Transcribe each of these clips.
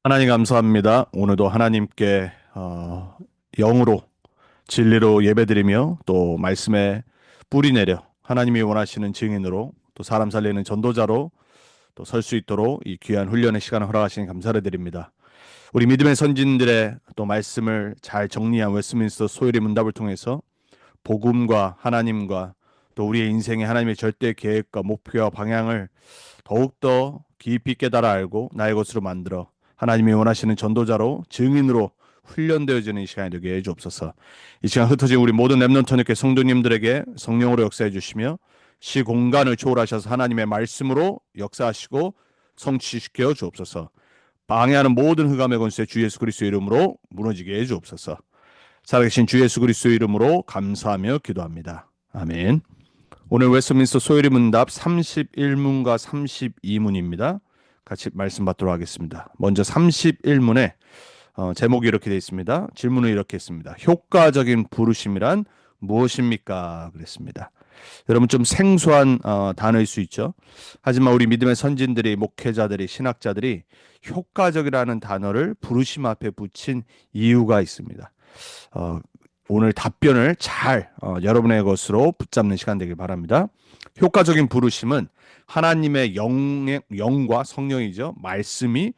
하나님 감사합니다. 오늘도 하나님께 영으로 진리로 예배드리며 또 말씀에 뿌리 내려 하나님이 원하시는 증인으로 또 사람 살리는 전도자로 또 설 수 있도록 이 귀한 훈련의 시간을 허락하시니 감사를 드립니다. 우리 믿음의 선진들의 또 말씀을 잘 정리한 웨스트민스터 소율의 문답을 통해서 복음과 하나님과 또 우리의 인생의 하나님의 절대 계획과 목표와 방향을 더욱더 깊이 깨달아 알고 나의 것으로 만들어 하나님이 원하시는 전도자로 증인으로 훈련되어지는 이 시간이 되게 해 주옵소서. 이 시간 흩어진 우리 모든 렘넌트 교회 성도님들에게 성령으로 역사해 주시며 시공간을 초월하셔서 하나님의 말씀으로 역사하시고 성취시켜 주옵소서. 방해하는 모든 흑암의 권세 주 예수 그리스도의 이름으로 무너지게 해 주옵소서. 살아계신 주 예수 그리스도의 이름으로 감사하며 기도합니다. 아멘. 오늘 웨스트민스터 소요리 문답 31문과 32문입니다. 같이 말씀 받도록 하겠습니다. 먼저 31문에 제목이 이렇게 되어 있습니다. 질문을 이렇게 했습니다. 효과적인 부르심이란 무엇입니까? 그랬습니다. 여러분 좀 생소한 단어일 수 있죠. 하지만 우리 믿음의 선진들이 목회자들이 신학자들이 효과적이라는 단어를 부르심 앞에 붙인 이유가 있습니다. 어, 오늘 답변을 잘 여러분의 것으로 붙잡는 시간 되길 바랍니다. 효과적인 부르심은 하나님의 영과 성령이죠. 말씀이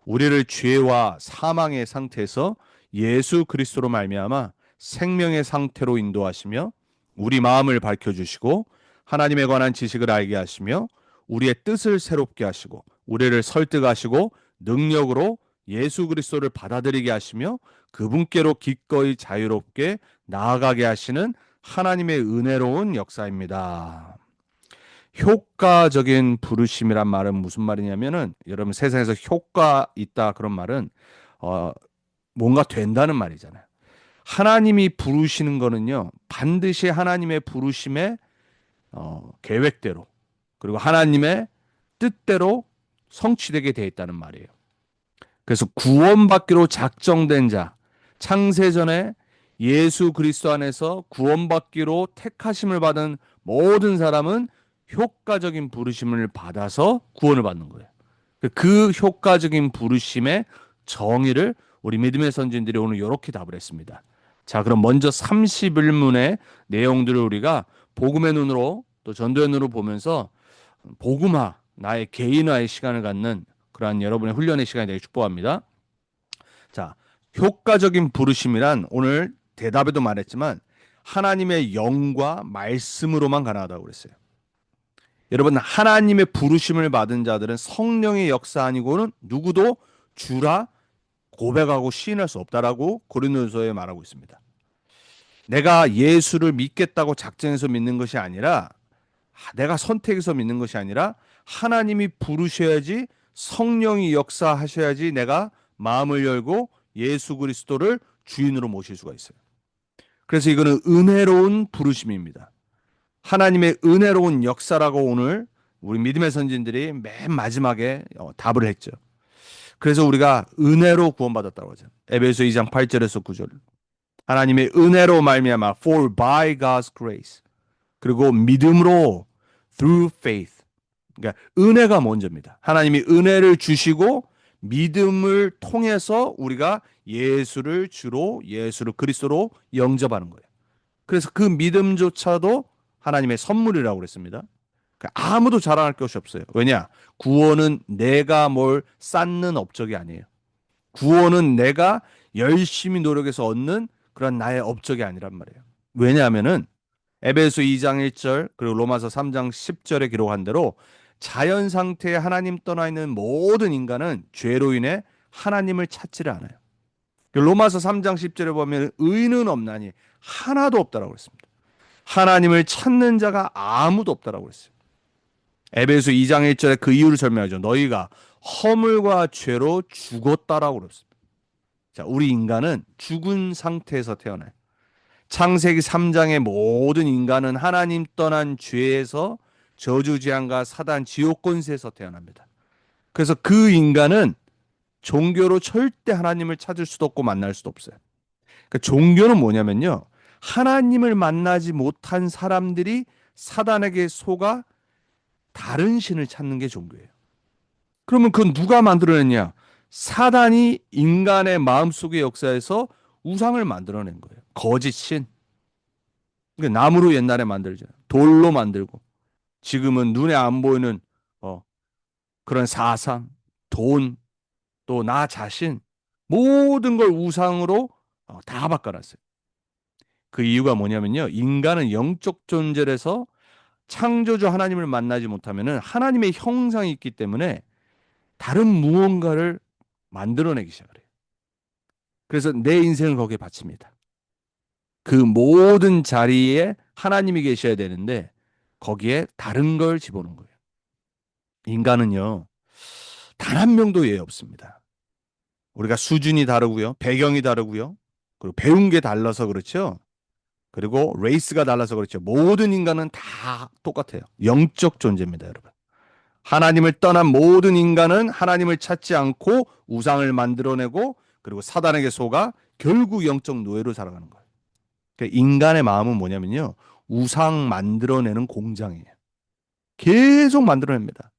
우리를 죄와 사망의 상태에서 예수 그리스도로 말미암아 생명의 상태로 인도하시며 우리 마음을 밝혀주시고 하나님에 관한 지식을 알게 하시며 우리의 뜻을 새롭게 하시고 우리를 설득하시고 능력으로 예수 그리스도를 받아들이게 하시며 그분께로 기꺼이 자유롭게 나아가게 하시는 하나님의 은혜로운 역사입니다. 효과적인 부르심이란 말은 무슨 말이냐면은 여러분 세상에서 효과 있다 그런 말은 어, 뭔가 된다는 말이잖아요. 하나님이 부르시는 거는요 반드시 하나님의 부르심의 계획대로 그리고 하나님의 뜻대로 성취되게 돼 있다는 말이에요. 그래서 구원받기로 작정된 자, 창세전에 예수 그리스도 안에서 구원받기로 택하심을 받은 모든 사람은 효과적인 부르심을 받아서 구원을 받는 거예요. 그 효과적인 부르심의 정의를 우리 믿음의 선진들이 오늘 이렇게 답을 했습니다. 자, 그럼 먼저 31문의 내용들을 우리가 복음의 눈으로 또 전도의 눈으로 보면서 복음화, 나의 개인화의 시간을 갖는 그러한 여러분의 훈련의 시간이 되길 축복합니다. 자, 효과적인 부르심이란 오늘 대답에도 말했지만 하나님의 영과 말씀으로만 가능하다고 그랬어요. 여러분 하나님의 부르심을 받은 자들은 성령의 역사 아니고는 누구도 주라 고백하고 시인할 수 없다라고 고린도서에 말하고 있습니다. 내가 예수를 믿겠다고 작정해서 믿는 것이 아니라 내가 선택해서 믿는 것이 아니라 하나님이 부르셔야지 성령이 역사하셔야지 내가 마음을 열고 예수 그리스도를 주인으로 모실 수가 있어요. 그래서 이거는 은혜로운 부르심입니다. 하나님의 은혜로운 역사라고 오늘 우리 믿음의 선진들이 맨 마지막에 답을 했죠. 그래서 우리가 은혜로 구원받았다고 하죠. 에베소 2장 8절에서 9절. 하나님의 은혜로 말미암아 for by God's grace. 그리고 믿음으로 through faith. 그러니까 은혜가 먼저입니다. 하나님이 은혜를 주시고 믿음을 통해서 우리가 예수를 주로 예수를 그리스도로 영접하는 거예요. 그래서 그 믿음조차도 하나님의 선물이라고 그랬습니다. 그러니까 아무도 자랑할 것이 없어요. 왜냐? 구원은 내가 뭘 쌓는 업적이 아니에요. 구원은 내가 열심히 노력해서 얻는 그런 나의 업적이 아니란 말이에요. 왜냐하면은 에베소 2장 1절 그리고 로마서 3장 10절에 기록한 대로 자연 상태에 하나님 떠나 있는 모든 인간은 죄로 인해 하나님을 찾지를 않아요. 로마서 3장 10절에 보면 의는 없나니 하나도 없다라고 했습니다. 하나님을 찾는 자가 아무도 없다라고 했어요. 에베소 2장 1절에 그 이유를 설명하죠. 너희가 허물과 죄로 죽었다라고 그랬습니다. 자, 우리 인간은 죽은 상태에서 태어나요. 창세기 3장의 모든 인간은 하나님 떠난 죄에서 저주재앙과 사단 지옥 권세에서 태어납니다. 그래서 그 인간은 종교로 절대 하나님을 찾을 수도 없고 만날 수도 없어요. 그러니까 종교는 뭐냐면요. 하나님을 만나지 못한 사람들이 사단에게 속아 다른 신을 찾는 게 종교예요. 그러면 그건 누가 만들어냈냐? 사단이 인간의 마음속의 역사에서 우상을 만들어낸 거예요. 거짓 신. 그러니까 나무로 옛날에 만들죠. 돌로 만들고 지금은 눈에 안 보이는 어, 그런 사상, 돈, 또 나 자신 모든 걸 우상으로 다 바꿔놨어요. 그 이유가 뭐냐면요. 인간은 영적 존재라서 창조주 하나님을 만나지 못하면은 하나님의 형상이 있기 때문에 다른 무언가를 만들어내기 시작을 해요. 그래서 내 인생을 거기에 바칩니다. 그 모든 자리에 하나님이 계셔야 되는데 거기에 다른 걸 집어넣은 거예요. 인간은요, 단 한 명도 예외 없습니다. 우리가 수준이 다르고요, 배경이 다르고요, 그리고 배운 게 달라서 그렇죠. 그리고 레이스가 달라서 그렇죠. 모든 인간은 다 똑같아요. 영적 존재입니다, 여러분. 하나님을 떠난 모든 인간은 하나님을 찾지 않고 우상을 만들어내고 그리고 사단에게 속아 결국 영적 노예로 살아가는 거예요. 그러니까 인간의 마음은 뭐냐면요. 우상 만들어내는 공장이에요. 계속 만들어냅니다.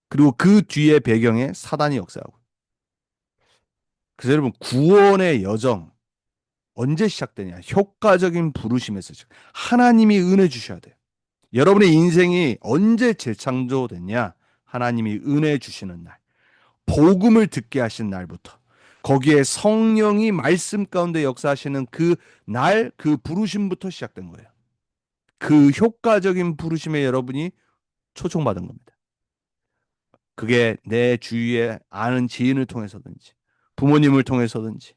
그리고 그 뒤에 배경에 사단이 역사하고. 그래서 여러분 구원의 여정 언제 시작되냐? 효과적인 부르심에서 하나님이 은혜 주셔야 돼요. 여러분의 인생이 언제 재창조됐냐? 하나님이 은혜 주시는 날. 복음을 듣게 하신 날부터 거기에 성령이 말씀 가운데 역사하시는 그 날, 그 부르심부터 시작된 거예요. 그 효과적인 부르심에 여러분이 초청받은 겁니다. 그게 내 주위에 아는 지인을 통해서든지 부모님을 통해서든지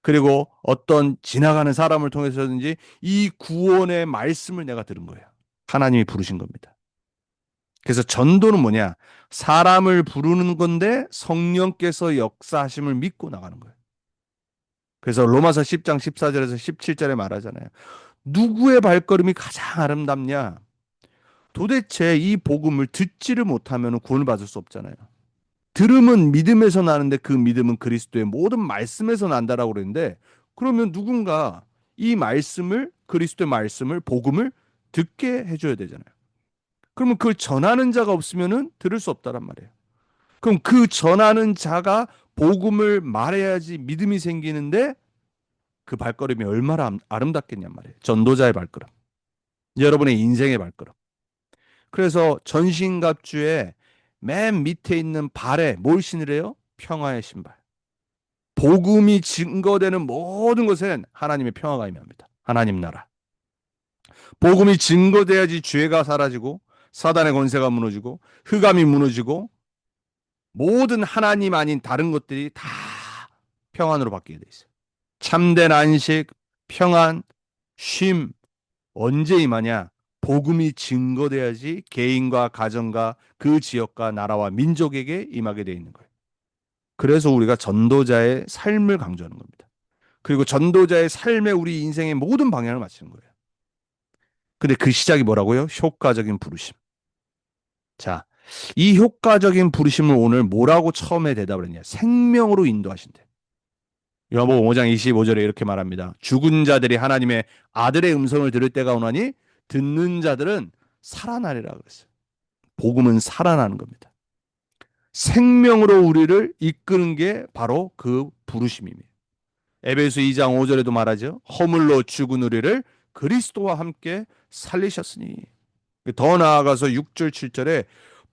그리고 어떤 지나가는 사람을 통해서든지 이 구원의 말씀을 내가 들은 거예요. 하나님이 부르신 겁니다. 그래서 전도는 뭐냐? 사람을 부르는 건데 성령께서 역사하심을 믿고 나가는 거예요. 그래서 로마서 10장 14절에서 17절에 말하잖아요. 누구의 발걸음이 가장 아름답냐? 도대체 이 복음을 듣지를 못하면 구원을 받을 수 없잖아요. 들음은 믿음에서 나는데 그 믿음은 그리스도의 모든 말씀에서 난다라고 그랬는데 그러면 누군가 이 말씀을 그리스도의 말씀을 복음을 듣게 해줘야 되잖아요. 그러면 그걸 전하는 자가 없으면은 들을 수 없다란 말이에요. 그럼 그 전하는 자가 복음을 말해야지 믿음이 생기는데 그 발걸음이 얼마나 아름답겠냔 말이에요. 전도자의 발걸음. 여러분의 인생의 발걸음. 그래서 전신갑주에 맨 밑에 있는 발에 뭘 신으래요? 평화의 신발. 복음이 증거되는 모든 것엔 하나님의 평화가 임합니다. 하나님 나라. 복음이 증거돼야지 죄가 사라지고 사단의 권세가 무너지고 흑암이 무너지고 모든 하나님 아닌 다른 것들이 다 평안으로 바뀌게 돼 있어요. 참된 안식, 평안, 쉼 언제 임하냐? 복음이 증거돼야지 개인과 가정과 그 지역과 나라와 민족에게 임하게 돼 있는 거예요. 그래서 우리가 전도자의 삶을 강조하는 겁니다. 그리고 전도자의 삶에 우리 인생의 모든 방향을 맞추는 거예요. 근데 그 시작이 뭐라고요? 효과적인 부르심. 자, 이 효과적인 부르심을 오늘 뭐라고 처음에 대답을 했냐? 생명으로 인도하신대. 요한복음 5장 25절에 이렇게 말합니다. 죽은 자들이 하나님의 아들의 음성을 들을 때가 오나니 듣는 자들은 살아나리라 그랬어요. 복음은 살아나는 겁니다. 생명으로 우리를 이끄는 게 바로 그 부르심입니다. 에베소 2장 5절에도 말하죠. 허물로 죽은 우리를 그리스도와 함께 살리셨으니. 더 나아가서 6절 7절에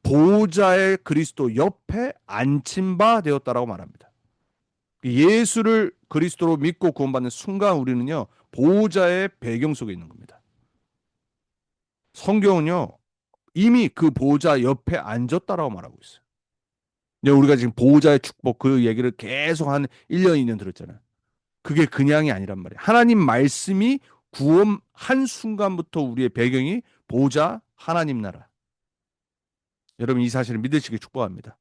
보좌의 그리스도 옆에 앉힌 바 되었다라고 말합니다. 예수를 그리스도로 믿고 구원받는 순간 우리는요. 보좌의 배경 속에 있는 겁니다. 성경은요. 이미 그 보좌 옆에 앉았다라고 말하고 있어요. 근데 우리가 지금 보좌의 축복 그 얘기를 계속 한 1년, 2년 들었잖아요. 그게 그냥이 아니란 말이에요. 하나님 말씀이 구원한 순간부터 우리의 배경이 보좌 하나님 나라. 여러분 이 사실을 믿으시길 축복합니다.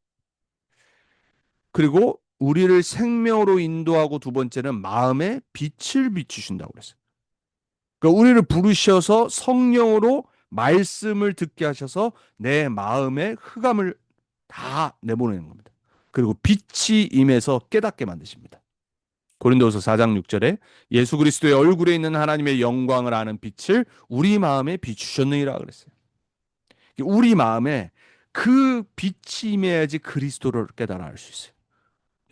그리고 우리를 생명으로 인도하고 두 번째는 마음에 빛을 비추신다고 그랬어요. 그러니까 우리를 부르셔서 성령으로 말씀을 듣게 하셔서 내 마음의 흑암을 다 내보내는 겁니다. 그리고 빛이 임해서 깨닫게 만드십니다. 고린도후서 4장 6절에 예수 그리스도의 얼굴에 있는 하나님의 영광을 아는 빛을 우리 마음에 비추셨느니라 그랬어요. 우리 마음에 그 빛이 임해야지 그리스도를 깨달아 알 수 있어요.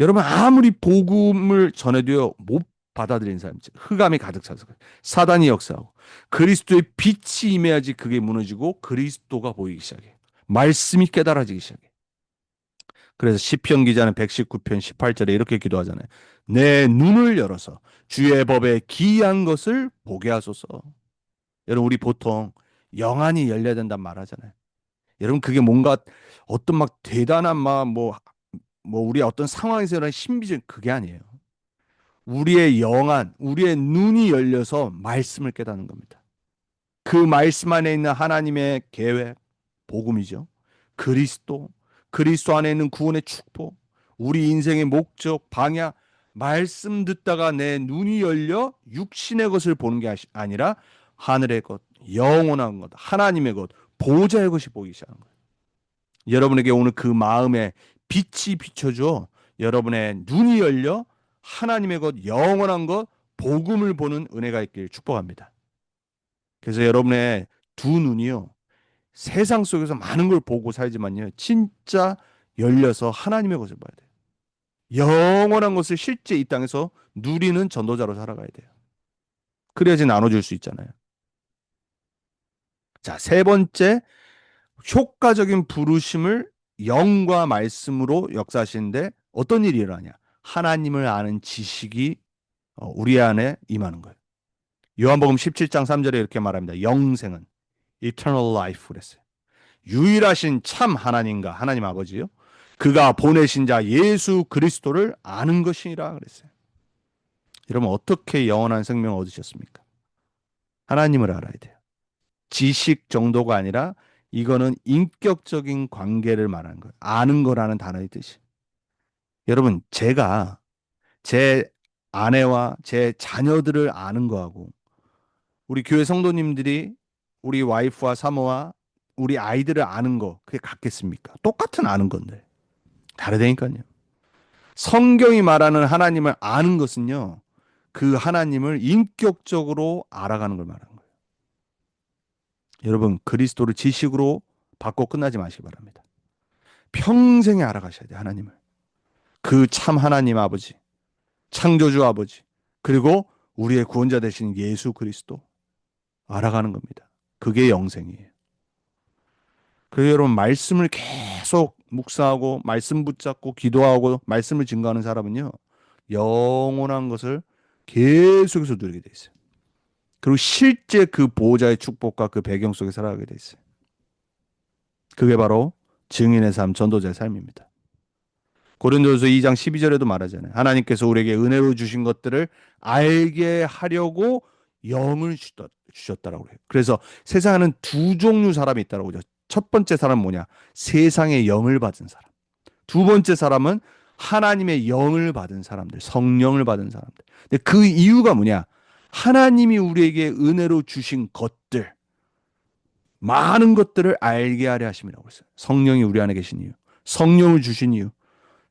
여러분 아무리 복음을 전해도요 못 받아들이는 사람, 흑암이 가득 차서 그래요. 사단이 역사하고 그리스도의 빛이 임해야지 그게 무너지고 그리스도가 보이기 시작해. 말씀이 깨달아지기 시작해. 그래서 시편 기자는 119편 18절에 이렇게 기도하잖아요. 내 눈을 열어서 주의 법에 기이한 것을 보게 하소서. 여러분 우리 보통 영안이 열려야 된단 말하잖아요. 여러분 그게 뭔가 어떤 막 대단한 뭐 우리 어떤 상황에서 일어난 신비적 그게 아니에요. 우리의 영안, 우리의 눈이 열려서 말씀을 깨닫는 겁니다. 그 말씀 안에 있는 하나님의 계획, 복음이죠. 그리스도, 그리스도 안에 있는 구원의 축복, 우리 인생의 목적, 방향, 말씀 듣다가 내 눈이 열려 육신의 것을 보는 게 아니라 하늘의 것, 영원한 것, 하나님의 것, 보좌의 것이 보이기 시작하는 거예요. 여러분에게 오늘 그 마음에 빛이 비춰줘 여러분의 눈이 열려 하나님의 것, 영원한 것, 복음을 보는 은혜가 있길 축복합니다. 그래서 여러분의 두 눈이요. 세상 속에서 많은 걸 보고 살지만요. 진짜 열려서 하나님의 것을 봐야 돼요. 영원한 것을 실제 이 땅에서 누리는 전도자로 살아가야 돼요. 그래야지 나눠줄 수 있잖아요. 자, 세 번째, 효과적인 부르심을 영과 말씀으로 역사하시는데 어떤 일이 일어나냐? 하나님을 아는 지식이 우리 안에 임하는 거예요. 요한복음 17장 3절에 이렇게 말합니다. 영생은 eternal life 그랬어요. 유일하신 참 하나님과 하나님 아버지요. 그가 보내신 자 예수 그리스도를 아는 것이라 그랬어요. 여러분 어떻게 영원한 생명을 얻으셨습니까? 하나님을 알아야 돼요. 지식 정도가 아니라 이거는 인격적인 관계를 말하는 거예요. 아는 거라는 단어의 뜻이. 여러분 제가 제 아내와 제 자녀들을 아는 거하고 우리 교회 성도님들이 우리 와이프와 사모와 우리 아이들을 아는 거 그게 같겠습니까? 똑같은 아는 건데 다르다니까요. 성경이 말하는 하나님을 아는 것은요. 그 하나님을 인격적으로 알아가는 걸 말하는 거예요. 여러분 그리스도를 지식으로 받고 끝나지 마시기 바랍니다. 평생에 알아가셔야 돼요. 하나님을. 그 참 하나님 아버지, 창조주 아버지, 그리고 우리의 구원자 되신 예수 그리스도 알아가는 겁니다. 그게 영생이에요. 그래서 여러분 말씀을 계속 묵상하고 말씀 붙잡고 기도하고 말씀을 증거하는 사람은요. 영원한 것을 계속해서 누리게 돼 있어요. 그리고 실제 그 보호자의 축복과 그 배경 속에 살아가게 돼 있어요. 그게 바로 증인의 삶, 전도자의 삶입니다. 고린도서 2장 12절에도 말하잖아요. 하나님께서 우리에게 은혜로 주신 것들을 알게 하려고 영을 주셨다라고 해요. 그래서 세상에는 두 종류 사람이 있다고 그러죠. 첫 번째 사람은 뭐냐? 세상의 영을 받은 사람. 두 번째 사람은 하나님의 영을 받은 사람들, 성령을 받은 사람들. 근데 그 이유가 뭐냐? 하나님이 우리에게 은혜로 주신 것들, 많은 것들을 알게 하려 하심이라고 했어요. 성령이 우리 안에 계신 이유, 성령을 주신 이유.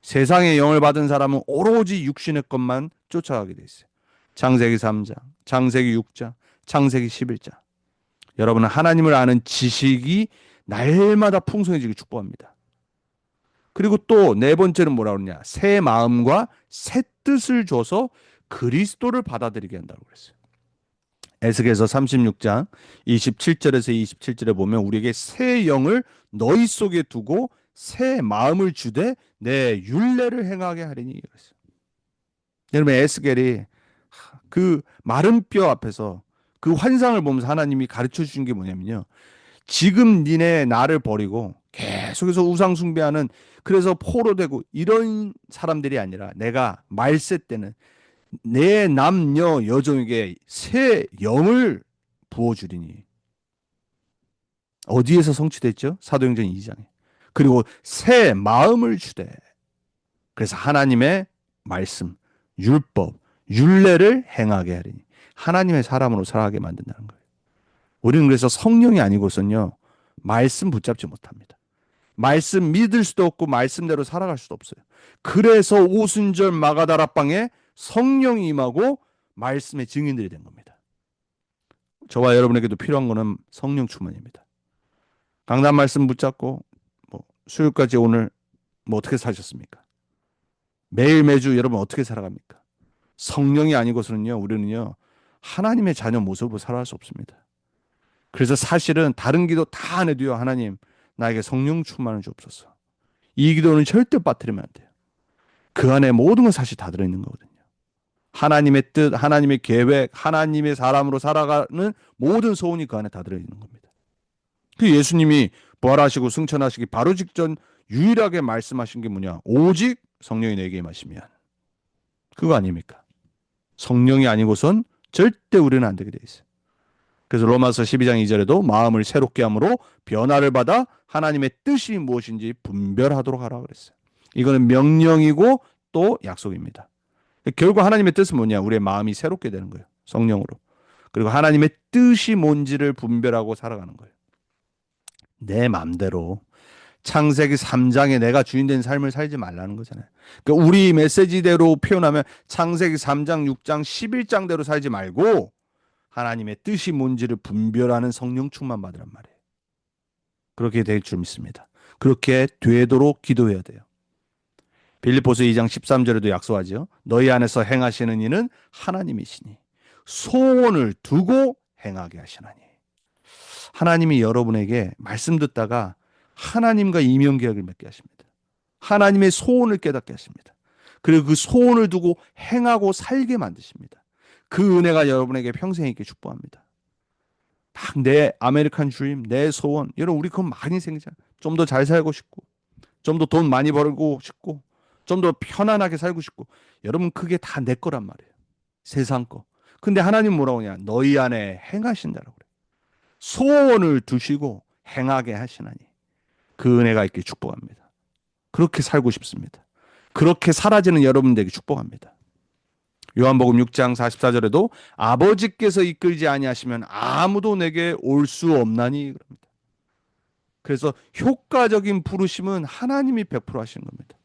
세상의 영을 받은 사람은 오로지 육신의 것만 쫓아가게 돼 있어요. 창세기 3장, 창세기 6장, 창세기 11장. 여러분은 하나님을 아는 지식이 날마다 풍성해지길 축복합니다. 그리고 또 네 번째는 뭐라고 그러냐? 새 마음과 새 뜻을 줘서 그리스도를 받아들이게 한다고 그랬어요. 에스겔서 36장 27절에서 27절에 보면 우리에게 새 영을 너희 속에 두고 새 마음을 주되 내 율례를 행하게 하리니 그랬어요. 여러분 에스겔이 그 마른 뼈 앞에서 그 환상을 보면서 하나님이 가르쳐 주신 게 뭐냐면요. 지금 니네 나를 버리고 계속해서 우상 숭배하는 그래서 포로되고 이런 사람들이 아니라 내가 말세 때는 내 남녀 여종에게 새 영을 부어주리니 어디에서 성취됐죠? 사도행전 2장에. 그리고 새 마음을 주되 그래서 하나님의 말씀, 율법, 율례를 행하게 하리니 하나님의 사람으로 살아가게 만든다는 거예요. 우리는 그래서 성령이 아니고선요 말씀 붙잡지 못합니다. 말씀 믿을 수도 없고 말씀대로 살아갈 수도 없어요. 그래서 오순절 마가다락방에 성령이 임하고 말씀의 증인들이 된 겁니다. 저와 여러분에게도 필요한 거는 성령 충만입니다. 강단 말씀 붙잡고 수요일까지 오늘 어떻게 사셨습니까? 매일 매주 여러분 어떻게 살아갑니까? 성령이 아니고서는요, 우리는요, 하나님의 자녀 모습으로 살아갈 수 없습니다. 그래서 사실은 다른 기도 다 안 해도요, 하나님, 나에게 성령 충만을 주옵소서. 이 기도는 절대 빠뜨리면 안 돼요. 그 안에 모든 건 사실 다 들어있는 거거든요. 하나님의 뜻, 하나님의 계획, 하나님의 사람으로 살아가는 모든 소원이 그 안에 다 들어있는 겁니다. 그 예수님이 부활하시고 승천하시기 바로 직전 유일하게 말씀하신 게 뭐냐? 오직 성령이 내게 임하시면. 그거 아닙니까? 성령이 아니고선 절대 우리는 안 되게 돼 있어요. 그래서 로마서 12장 2절에도 마음을 새롭게 함으로 변화를 받아 하나님의 뜻이 무엇인지 분별하도록 하라 그랬어요. 이거는 명령이고 또 약속입니다. 결국 하나님의 뜻은 뭐냐? 우리의 마음이 새롭게 되는 거예요. 성령으로. 그리고 하나님의 뜻이 뭔지를 분별하고 살아가는 거예요. 내 마음대로 창세기 3장에 내가 주인된 삶을 살지 말라는 거잖아요. 그러니까 우리 메시지대로 표현하면 창세기 3장, 6장, 11장대로 살지 말고 하나님의 뜻이 뭔지를 분별하는 성령 충만 받으란 말이에요. 그렇게 될 줄 믿습니다. 그렇게 되도록 기도해야 돼요. 빌립보서 2장 13절에도 약속하죠. 너희 안에서 행하시는 이는 하나님이시니 소원을 두고 행하게 하시나니. 하나님이 여러분에게 말씀 듣다가 하나님과 이면계약을 맺게 하십니다. 하나님의 소원을 깨닫게 하십니다. 그리고 그 소원을 두고 행하고 살게 만드십니다. 그 은혜가 여러분에게 평생 있게 축복합니다. 막 내 아메리칸 드림, 내 소원, 여러분 우리 그건 많이 생기잖아요. 좀 더 잘 살고 싶고, 좀 더 돈 많이 벌고 싶고, 좀 더 편안하게 살고 싶고, 여러분 그게 다 내 거란 말이에요. 세상 거. 근데 하나님 뭐라고 하냐? 너희 안에 행하신다라고 그래요. 소원을 두시고 행하게 하시나니 그 은혜가 있게 축복합니다. 그렇게 살고 싶습니다. 그렇게 사라지는 여러분들에게 축복합니다. 요한복음 6장 44절에도 아버지께서 이끌지 아니하시면 아무도 내게 올 수 없나니 그럽니다. 그래서 효과적인 부르심은 하나님이 100% 하시는 겁니다.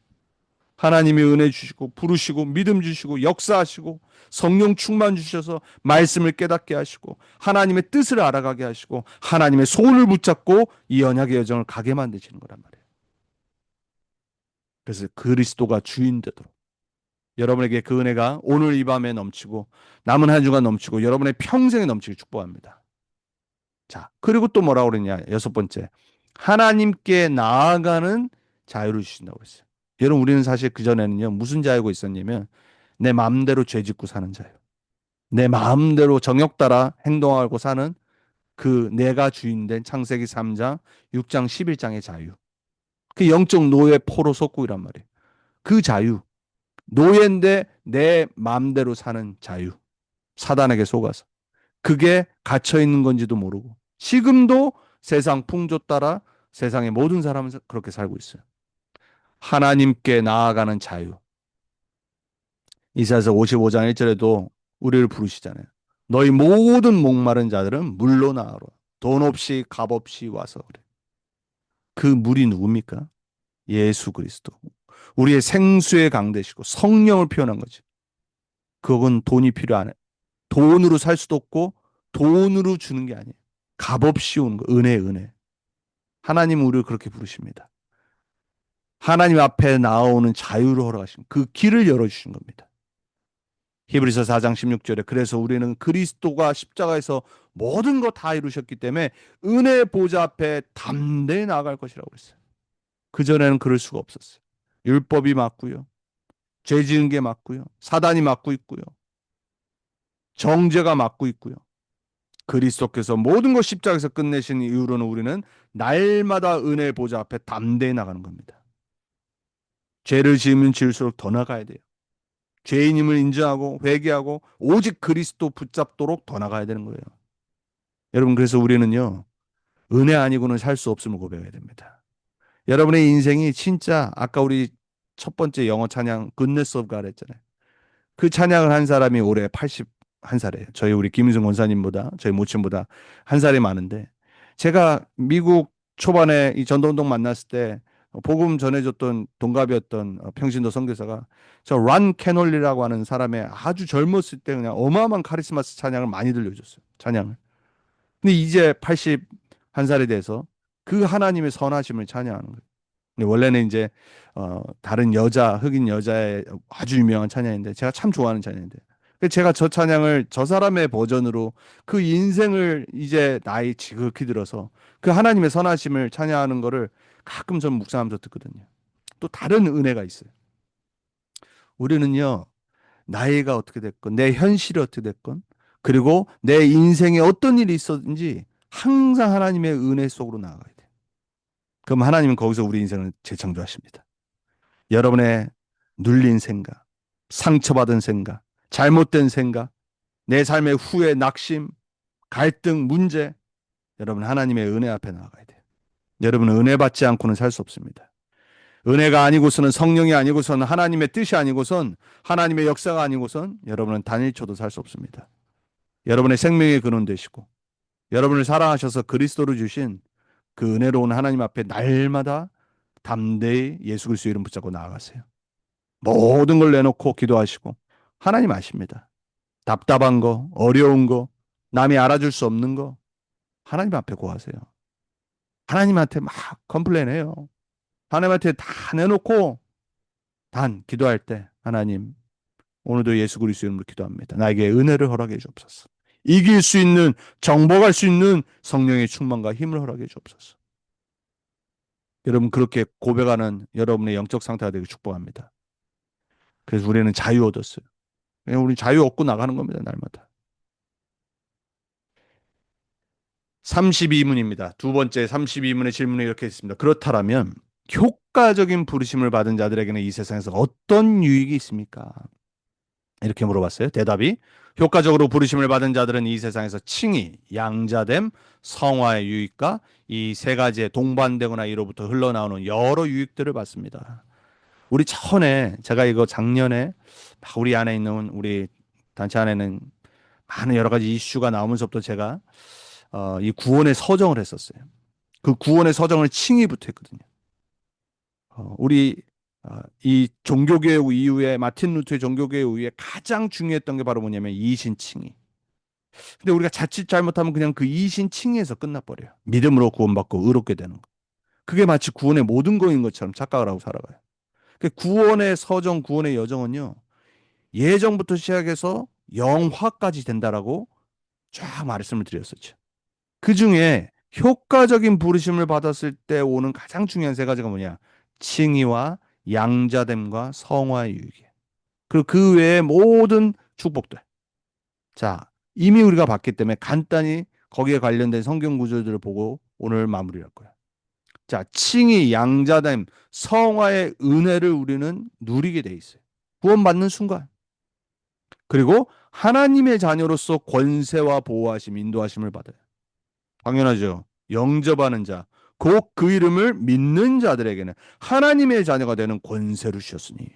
하나님이 은혜 주시고 부르시고 믿음 주시고 역사하시고 성령 충만 주셔서 말씀을 깨닫게 하시고 하나님의 뜻을 알아가게 하시고 하나님의 손을 붙잡고 이 언약의 여정을 가게 만드시는 거란 말이에요. 그래서 그리스도가 주인 되도록 여러분에게 그 은혜가 오늘 이 밤에 넘치고 남은 한 주간 넘치고 여러분의 평생에 넘치기 축복합니다. 자, 그리고 또 뭐라고 그러냐? 여섯 번째. 하나님께 나아가는 자유를 주신다고 했어요. 여러분 우리는 사실 그전에는요. 무슨 자유가 있었냐면 내 마음대로 죄 짓고 사는 자유. 내 마음대로 정욕 따라 행동하고 사는 그 내가 주인된 창세기 3장, 6장, 11장의 자유. 그 영적 노예 포로 속국이란 말이에요. 그 자유. 노예인데 내 마음대로 사는 자유. 사단에게 속아서. 그게 갇혀 있는 건지도 모르고. 지금도 세상 풍조 따라 세상의 모든 사람은 그렇게 살고 있어요. 하나님께 나아가는 자유. 이사야서 55장 1절에도 우리를 부르시잖아요. 너희 모든 목마른 자들은 물로 나아라. 돈 없이 값 없이 와서 그래. 그 물이 누굽니까? 예수 그리스도. 우리의 생수의 강 되시고 성령을 표현한 거지. 그건 돈이 필요 안 해. 돈으로 살 수도 없고 돈으로 주는 게 아니에요. 값없이 오는 거. 은혜. 하나님은 우리를 그렇게 부르십니다. 하나님 앞에 나아오는 자유를 허락하신 그 길을 열어주신 겁니다. 히브리서 4장 16절에 그래서 우리는 그리스도가 십자가에서 모든 거 다 이루셨기 때문에 은혜 보좌 앞에 담대히 나아갈 것이라고 했어요. 그전에는 그럴 수가 없었어요. 율법이 맞고요. 죄 지은 게 맞고요. 사단이 맞고 있고요. 정죄가 맞고 있고요. 그리스도께서 모든 것 십자가에서 끝내신 이후로는 우리는 날마다 은혜 보좌 앞에 담대히 나가는 겁니다. 죄를 지으면 지을수록 더 나가야 돼요. 죄인임을 인정하고 회개하고 오직 그리스도 붙잡도록 더 나가야 되는 거예요. 여러분 그래서 우리는요. 은혜 아니고는 살 수 없음을 고백해야 됩니다. 여러분의 인생이 진짜 아까 우리 첫 번째 영어 찬양 Goodness of God 했잖아요. 그 찬양을 한 사람이 올해 81살이에요. 저희 우리 김인승 권사님보다 저희 모친보다 한 살이 많은데 제가 미국 초반에 이 전도운동 만났을 때 복음 전해줬던 동갑이었던 평신도 선교사가 저 란 캐놀리라고 하는 사람의 아주 젊었을 때 그냥 어마어마한 카리스마스 찬양을 많이 들려줬어요. 찬양을. 근데 이제 81살이 돼서 그 하나님의 선하심을 찬양하는 거예요. 근데 원래는 이제 다른 여자 흑인 여자의 아주 유명한 찬양인데 제가 참 좋아하는 찬양인데 제가 저 찬양을 저 사람의 버전으로 그 인생을 이제 나이 지극히 들어서 그 하나님의 선하심을 찬양하는 거를 가끔 전 묵상하면서 듣거든요. 또 다른 은혜가 있어요. 우리는요, 나이가 어떻게 됐건 내 현실이 어떻게 됐건 그리고 내 인생에 어떤 일이 있었든지 항상 하나님의 은혜 속으로 나아가야 돼요. 그럼 하나님은 거기서 우리 인생을 재창조하십니다. 여러분의 눌린 생각, 상처받은 생각, 잘못된 생각, 내 삶의 후회, 낙심, 갈등, 문제, 여러분 하나님의 은혜 앞에 나아가야 돼요. 여러분은 은혜 받지 않고는 살 수 없습니다. 은혜가 아니고서는 성령이 아니고서는 하나님의 뜻이 아니고선 하나님의 역사가 아니고선 여러분은 단일초도 살 수 없습니다. 여러분의 생명의 근원 되시고 여러분을 사랑하셔서 그리스도로 주신 그 은혜로운 하나님 앞에 날마다 담대히 예수 그리스도 이름 붙잡고 나아가세요. 모든 걸 내놓고 기도하시고 하나님 아십니다. 답답한 거, 어려운 거, 남이 알아줄 수 없는 거 하나님 앞에 고하세요. 하나님한테 막 컴플레인해요. 하나님한테 다 내놓고 단 기도할 때 하나님 오늘도 예수 그리스도 이름으로 기도합니다. 나에게 은혜를 허락해 주옵소서. 이길 수 있는 정복할 수 있는 성령의 충만과 힘을 허락해 주옵소서. 여러분 그렇게 고백하는 여러분의 영적 상태가 되길 축복합니다. 그래서 우리는 자유 얻었어요. 그냥 우리 자유 얻고 나가는 겁니다. 날마다. 32문입니다. 두 번째 32문의 질문이 이렇게 있습니다. 그렇다면 효과적인 부르심을 받은 자들에게는 이 세상에서 어떤 유익이 있습니까? 이렇게 물어봤어요. 대답이 효과적으로 부르심을 받은 자들은 이 세상에서 칭의, 양자됨, 성화의 유익과 이 세 가지의 동반되거나 이로부터 흘러나오는 여러 유익들을 받습니다. 우리 전에 제가 이거 작년에 막 우리 안에 있는 우리 단체 안에는 많은 여러 가지 이슈가 나오면서부터 제가 이 구원의 서정을 했었어요. 그 구원의 서정을 칭의부터 했거든요. 우리 이 종교개혁 이후에 마틴 루터의 종교개혁 이후에 가장 중요했던 게 바로 뭐냐면 이신칭의. 근데 우리가 자칫 잘못하면 그냥 그 이신칭의에서 끝나버려요. 믿음으로 구원받고 의롭게 되는 거. 그게 마치 구원의 모든 거인 것처럼 착각을 하고 살아가요. 그 구원의 서정, 구원의 여정은요. 예정부터 시작해서 영화까지 된다라고 쫙 말씀을 드렸었죠. 그 중에 효과적인 부르심을 받았을 때 오는 가장 중요한 세 가지가 뭐냐? 칭의와 양자됨과 성화의 유익이에요. 그리고 그 외의 모든 축복들. 자, 이미 우리가 봤기 때문에 간단히 거기에 관련된 성경 구절들을 보고 오늘 마무리할 거예요. 자, 칭의, 양자됨, 성화의 은혜를 우리는 누리게 돼 있어요. 구원받는 순간. 그리고 하나님의 자녀로서 권세와 보호하심, 인도하심을 받아요. 당연하죠. 영접하는 자, 곧 그 이름을 믿는 자들에게는 하나님의 자녀가 되는 권세를 주셨으니.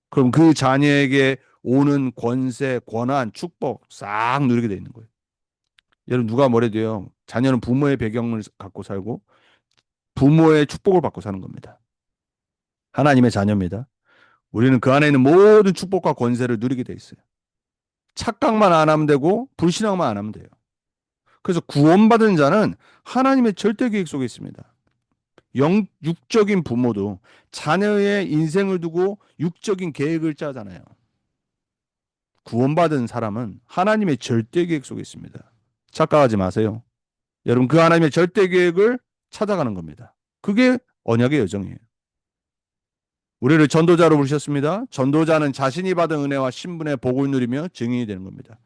그럼 그 자녀에게 오는 권세, 권한, 축복 싹 누리게 돼 있는 거예요. 여러분 누가 뭐래도요. 자녀는 부모의 배경을 갖고 살고 부모의 축복을 받고 사는 겁니다. 하나님의 자녀입니다. 우리는 그 안에 있는 모든 축복과 권세를 누리게 돼 있어요. 착각만 안 하면 되고 불신앙만 안 하면 돼요. 그래서 구원받은 자는 하나님의 절대 계획 속에 있습니다. 육적인 부모도 자녀의 인생을 두고 육적인 계획을 짜잖아요. 구원받은 사람은 하나님의 절대 계획 속에 있습니다. 착각하지 마세요. 여러분 그 하나님의 절대 계획을 찾아가는 겁니다. 그게 언약의 여정이에요. 우리를 전도자로 부르셨습니다. 전도자는 자신이 받은 은혜와 신분의 복을 누리며 증인이 되는 겁니다.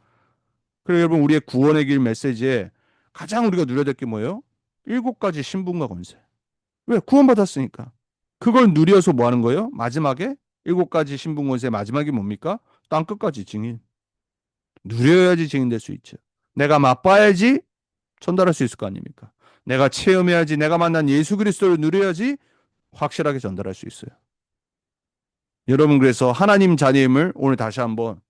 그리고 여러분 우리의 구원의 길 메시지에 가장 우리가 누려야 될 게 뭐예요? 7가지 신분과 권세. 왜? 구원받았으니까. 그걸 누려서 뭐 하는 거예요? 마지막에 7가지 신분 권세의 마지막이 뭡니까? 땅끝까지 증인. 누려야지 증인될 수 있죠. 내가 맛봐야지 전달할 수 있을 거 아닙니까? 내가 체험해야지, 내가 만난 예수 그리스도를 누려야지 확실하게 전달할 수 있어요. 여러분 그래서 하나님 자녀임을 오늘 다시 한번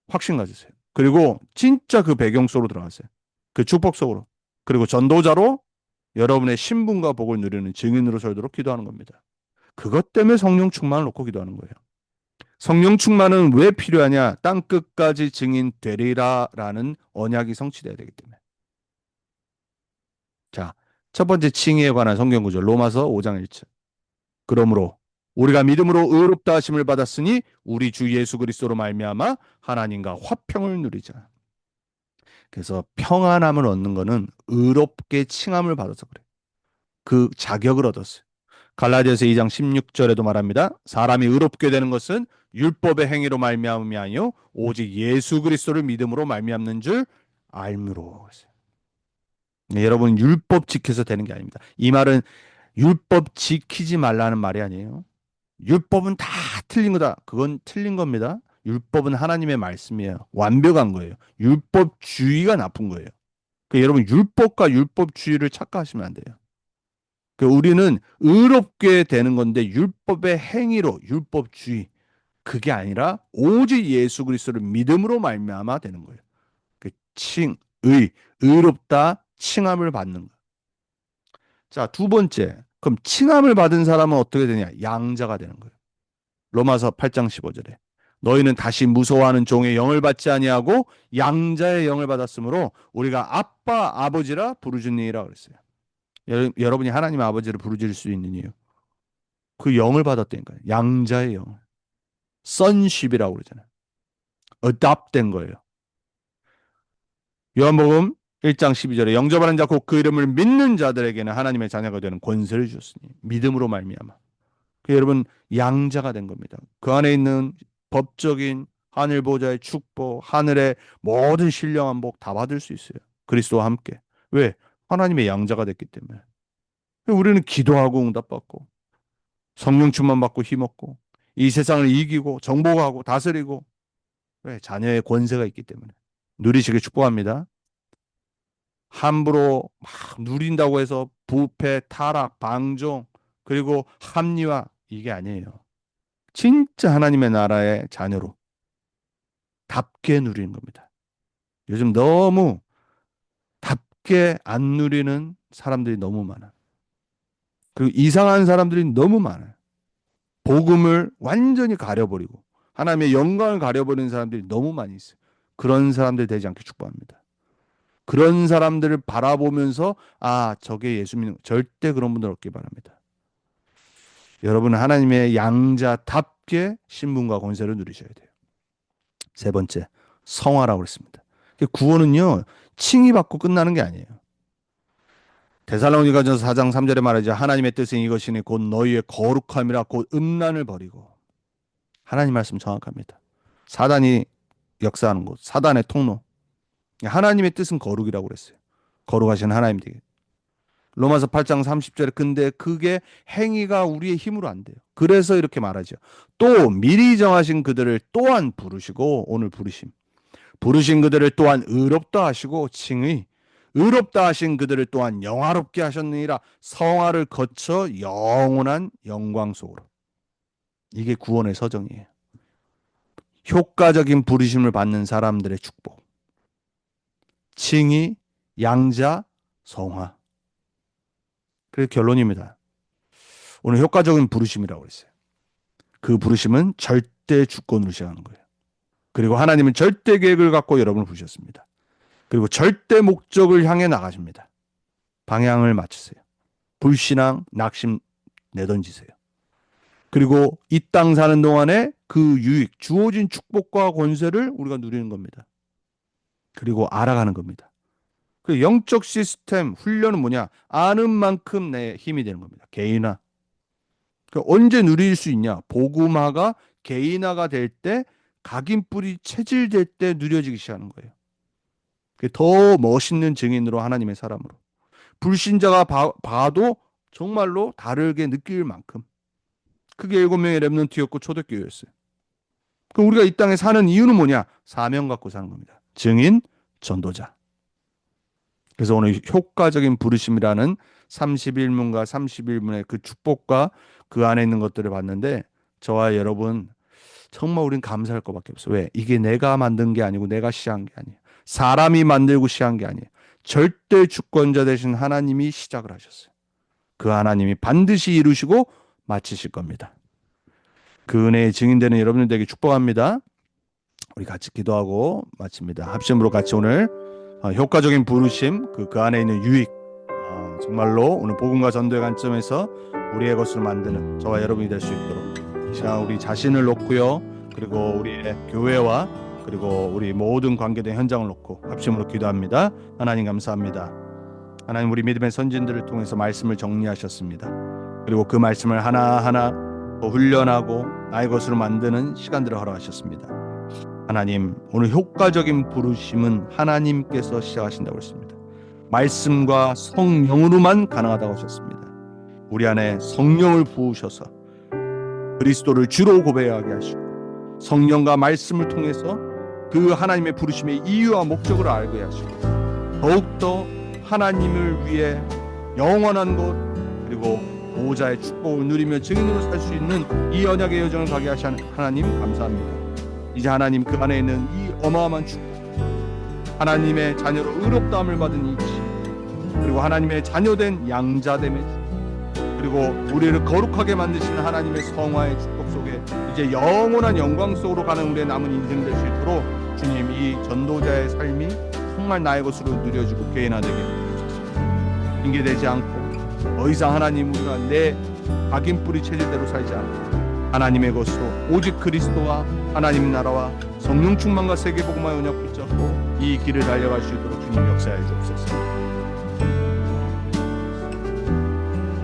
확신 가지세요. 그리고 진짜 그 배경 속으로 들어가세요. 그 축복 속으로. 그리고 전도자로 여러분의 신분과 복을 누리는 증인으로 살도록 기도하는 겁니다. 그것 때문에 성령 충만을 놓고 기도하는 거예요. 성령 충만은 왜 필요하냐? 땅 끝까지 증인 되리라라는 언약이 성취돼야 되기 때문에. 자, 첫 번째 칭의에 관한 성경 구절 로마서 5장 1절. 그러므로 우리가 믿음으로 의롭다 하심을 받았으니 우리 주 예수 그리스도로 말미암아 하나님과 화평을 누리자. 그래서 평안함을 얻는 거는 의롭게 칭함을 받아서 그래. 그 자격을 얻었어요. 갈라디아서 2장 16절에도 말합니다. 사람이 의롭게 되는 것은 율법의 행위로 말미암음이 아니요 오직 예수 그리스도를 믿음으로 말미암는 줄 알므로. 네, 여러분 율법 지켜서 되는 게 아닙니다. 이 말은 율법 지키지 말라는 말이 아니에요. 율법은 다 틀린 거다. 그건 틀린 겁니다. 율법은 하나님의 말씀이에요. 완벽한 거예요. 율법주의가 나쁜 거예요. 여러분 율법과 율법주의를 착각하시면 안 돼요. 우리는 의롭게 되는 건데 율법의 행위로 율법주의 그게 아니라 오직 예수 그리스도를 믿음으로 말미암아 되는 거예요. 의롭다 칭함을 받는 거. 자, 두 번째. 그럼 칭함을 받은 사람은 어떻게 되냐? 양자가 되는 거예요. 로마서 8장 15절에 너희는 다시 무서워하는 종의 영을 받지 아니하고 양자의 영을 받았으므로 우리가 아빠 아버지라 부르짖느니라 그랬어요. 여러분이 하나님 아버지를 부르짖을 수 있는 이유. 그 영을 받았다니까요. 양자의 영. sonship이라고 그러잖아요. adopt 된 거예요. 요한복음 1장 12절에 영접하는 자 곧 그 이름을 믿는 자들에게는 하나님의 자녀가 되는 권세를 주셨으니 믿음으로 말미암아. 여러분 양자가 된 겁니다. 그 안에 있는 법적인 하늘 보좌의 축복, 하늘의 모든 신령한 복 다 받을 수 있어요. 그리스도와 함께. 왜? 하나님의 양자가 됐기 때문에. 우리는 기도하고 응답받고 성령 충만 받고 힘없고 이 세상을 이기고 정복하고 다스리고 왜? 자녀의 권세가 있기 때문에. 누리시길 축복합니다. 함부로 막 누린다고 해서 부패, 타락, 방종 그리고 합리화 이게 아니에요. 진짜 하나님의 나라의 자녀로 답게 누리는 겁니다. 요즘 너무 답게 안 누리는 사람들이 너무 많아. 그리고 이상한 사람들이 너무 많아요. 복음을 완전히 가려버리고 하나님의 영광을 가려버리는 사람들이 너무 많이 있어요. 그런 사람들 되지 않게 축복합니다. 그런 사람들을 바라보면서 저게 예수 믿는 절대 그런 분들 없기 바랍니다. 여러분은 하나님의 양자답게 신분과 권세를 누리셔야 돼요. 세 번째, 성화라고 그랬습니다. 구원은요, 칭의받고 끝나는 게 아니에요. 데살로니가전서 4장 3절에 말하죠. 하나님의 뜻은 이것이니 곧 너희의 거룩함이라 곧 음란을 버리고. 하나님 말씀 정확합니다. 사단이 역사하는 곳, 사단의 통로. 하나님의 뜻은 거룩이라고 그랬어요. 거룩하신 하나님 되게. 로마서 8장 30절에 근데 그게 행위가 우리의 힘으로 안 돼요. 그래서 이렇게 말하죠. 또 미리 정하신 그들을 또한 부르시고 오늘 부르신 그들을 또한 의롭다 하시고 칭의 의롭다 하신 그들을 또한 영화롭게 하셨느니라. 성화를 거쳐 영원한 영광 속으로. 이게 구원의 서정이에요. 효과적인 부르심을 받는 사람들의 축복. 칭의, 양자, 성화. 그래서 결론입니다. 오늘 효과적인 부르심이라고 했어요. 그 부르심은 절대 주권으로 시작하는 거예요. 그리고 하나님은 절대 계획을 갖고 여러분을 부르셨습니다. 그리고 절대 목적을 향해 나가십니다. 방향을 맞추세요. 불신앙, 낙심 내던지세요. 그리고 이 땅 사는 동안에 그 유익, 주어진 축복과 권세를 우리가 누리는 겁니다. 그리고 알아가는 겁니다. 그 영적 시스템, 훈련은 뭐냐? 아는 만큼 내 힘이 되는 겁니다. 개인화. 언제 누릴 수 있냐? 복음화가 개인화가 될 때, 각인뿔이 체질될 때 누려지기 시작하는 거예요. 더 멋있는 증인으로 하나님의 사람으로. 불신자가 봐도 정말로 다르게 느낄 만큼. 그게 7명의 렘넌트였고 초대교회였어요. 그럼 우리가 이 땅에 사는 이유는 뭐냐? 사명 갖고 사는 겁니다. 증인, 전도자. 그래서 오늘 효과적인 부르심이라는 31문과 31문의 그 축복과 그 안에 있는 것들을 봤는데 저와 여러분 정말 우린 감사할 것밖에 없어요. 왜? 이게 내가 만든 게 아니고 내가 시작한 게 아니에요. 사람이 만들고 시작한 게 아니에요. 절대 주권자 되신 하나님이 시작을 하셨어요. 그 하나님이 반드시 이루시고 마치실 겁니다. 그 은혜의 증인되는 여러분들 되게 축복합니다. 우리 같이 기도하고 마칩니다. 합심으로 같이 오늘 효과적인 부르심, 그 안에 있는 유익, 정말로 오늘 복음과 전도의 관점에서 우리의 것으로 만드는 저와 여러분이 될 수 있도록 이 시간 우리 자신을 놓고요, 그리고 우리의 교회와 그리고 우리 모든 관계된 현장을 놓고 합심으로 기도합니다. 하나님 감사합니다. 하나님, 우리 믿음의 선진들을 통해서 말씀을 정리하셨습니다. 그리고 그 말씀을 하나하나 또 훈련하고 나의 것으로 만드는 시간들을 허락하셨습니다. 하나님, 오늘 효과적인 부르심은 하나님께서 시작하신다고 했습니다. 말씀과 성령으로만 가능하다고 하셨습니다. 우리 안에 성령을 부으셔서 그리스도를 주로 고백하게 하시고 성령과 말씀을 통해서 그 하나님의 부르심의 이유와 목적을 알게 하시고 더욱더 하나님을 위해 영원한 것 그리고 보호자의 축복을 누리며 증인으로 살 수 있는 이 언약의 여정을 가게 하신 하나님 감사합니다. 이제 하나님, 그 안에 있는 이 어마어마한 축복, 하나님의 자녀로 의롭다함을 받은 이 지, 그리고 하나님의 자녀된 양자됨의 축복, 그리고 우리를 거룩하게 만드시는 하나님의 성화의 축복 속에 이제 영원한 영광 속으로 가는 우리의 남은 인생 될 수 있도록 주님, 이 전도자의 삶이 정말 나의 것으로 누려지고 개인화되게 해주소서. 핑계대지 않고 더 이상 하나님, 우리가 내 각인 뿌리 체질대로 살지 않고 하나님의 것으로 오직 그리스도와 하나님 나라와 성령 충만과 세계복음화의 언약 붙잡고 이 길을 달려갈 수 있도록 주님 역사해 주옵소서.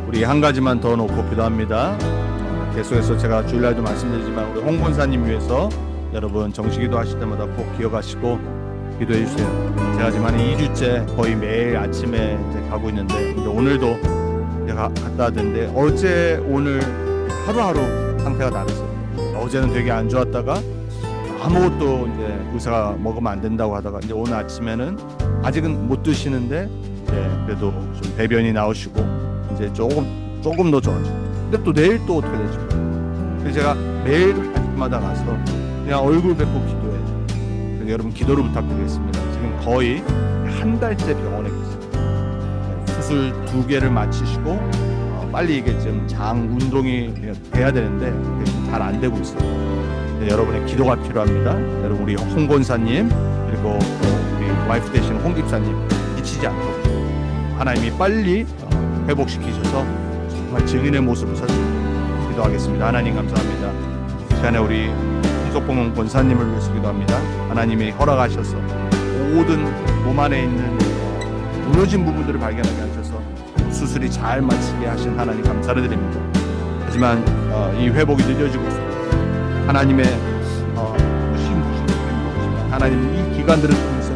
우리 한 가지만 더 놓고 기도합니다. 계속해서 제가 주일날도 말씀드리지만 우리 홍 권사님 위해서 여러분 정식기도 하실 때마다 꼭 기억하시고 기도해 주세요. 제가 지금 한 2주째 거의 매일 아침에 이제 가고 있는데 오늘도 제가 갔다 왔는데 어제 오늘 하루하루 상태가 다르세요. 어제는 되게 안 좋았다가 아무것도 이제 의사가 먹으면 안 된다고 하다가 이제 오늘 아침에는 아직은 못 드시는데 이제 그래도 좀 배변이 나오시고 이제 조금 더 좋아지고, 근데 또 내일 또 어떻게 되죠? 그래서 제가 매일 아침마다 가서 그냥 얼굴 뵙고 기도해요. 그래서 여러분 기도를 부탁드리겠습니다. 지금 거의 한 달째 병원에 계세요. 수술 2개를 마치시고 빨리 이게 지금 장 운동이 돼야 되는데 잘 안 되고 있어요. 여러분의 기도가 필요합니다. 여러분, 우리 홍 권사님 그리고 우리 와이프 되시는 홍 집사님 지치지 않도록 하나님이 빨리 회복시키셔서 정말 증인의 모습을 살 수 있도록 기도하겠습니다. 하나님 감사합니다. 이 시간에 우리 홍석봉 권사님을 위해서 기도합니다. 하나님이 허락하셔서 모든 몸 안에 있는 무너진 부분들을 발견하게 하셔서 수술이 잘 마치게 하신 하나님 감사를 드립니다. 하지만 이 회복이 늦어지고 있습니다. 하나님의 하나님 이 기간들을 통해서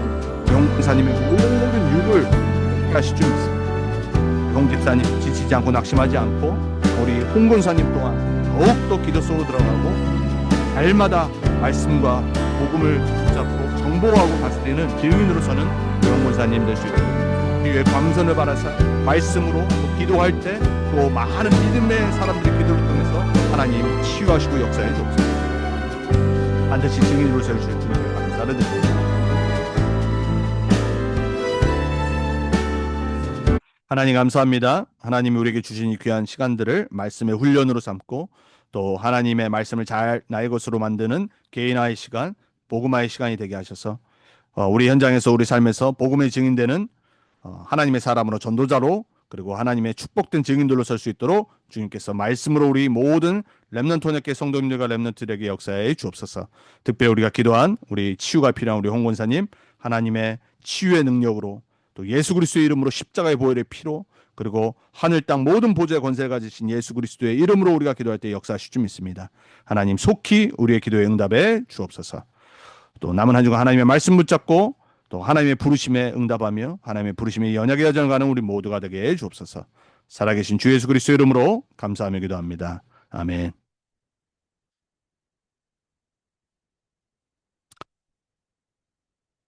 영권사님의 모든 육을 하실 줄 믿습니다. 용 집사님 지치지 않고 낙심하지 않고 우리 홍 권사님 또한 더욱더 기도 속으로 들어가고 날마다 말씀과 복음을 붙잡고 정보하고 다스리는 증인으로서는 용 권사님 될 수 있도록 위에 광선을 받아서 말씀으로 기도할 때 또 많은 믿음의 사람들의 기도를 통해서 하나님 치유하시고 역사해 주옵소서. 반드시 증인으로 세우실 주님께 감사를 드립니다. 하나님 감사합니다. 하나님이 우리에게 주신 이 귀한 시간들을 말씀의 훈련으로 삼고 또 하나님의 말씀을 잘 나의 것으로 만드는 개인화의 시간, 복음화의 시간이 되게 하셔서 우리 현장에서 우리 삶에서 복음의 증인되는 하나님의 사람으로 전도자로 그리고 하나님의 축복된 증인들로 설 수 있도록 주님께서 말씀으로 우리 모든 렘넌트 언약궤 성도님들과 렘넌트들에게 역사해 주옵소서. 특별히 우리가 기도한 우리 치유가 필요한 우리 홍 권사님 하나님의 치유의 능력으로 또 예수 그리스도의 이름으로 십자가의 보혈의 피로 그리고 하늘 땅 모든 보좌의 권세를 가지신 예수 그리스도의 이름으로 우리가 기도할 때 역사하실 줄 믿습니다. 하나님 속히 우리의 기도에 응답해 주옵소서. 또 남은 한 주간 하나님의 말씀 붙잡고 또 하나님의 부르심에 응답하며 하나님의 부르심의 연약의 여정을 가는 우리 모두가 되게 해 주옵소서. 살아계신 주 예수 그리스도의 이름으로 감사하며 기도합니다. 아멘.